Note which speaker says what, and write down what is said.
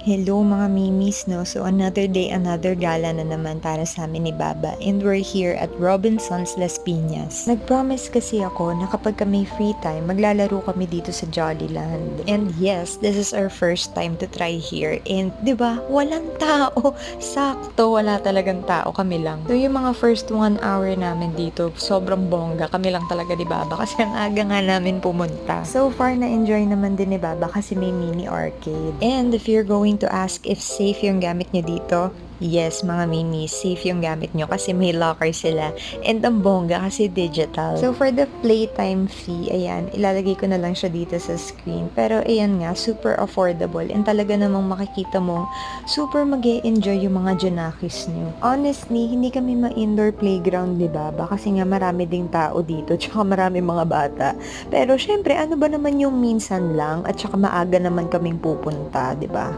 Speaker 1: Hello mga mimis, no? So another day, another gala na naman para sa amin ni Baba, and we're here at Robinson's Las Piñas. Nag-promise kasi ako na kapag kami free time, maglalaro kami dito sa Jollyland. And yes, this is our first time to try here. And 'di ba, walang tao. Sakto, wala talagang tao, kami lang. So yung mga first 1 hour namin dito, sobrang bongga. Kami lang talaga ni Baba kasi ang aga nga namin pumunta. So far na-enjoy naman din ni Baba kasi may mini arcade. And if you're going to ask if safe yung gamit nyo dito, yes mga mimi, safe yung gamit nyo kasi may locker sila. And ang bongga kasi digital. So for the playtime fee, ayan, ilalagay ko na lang siya dito sa screen. Pero ayan nga, super affordable. And talaga namang makikita mong super mag-e-enjoy yung mga Junakis nyo. Honestly, hindi kami ma-indoor playground, di ba? Kasi nga marami ding tao dito, tsaka marami mga bata. Pero syempre, ano ba naman yung minsan lang at saka maaga naman kaming pupunta, di ba?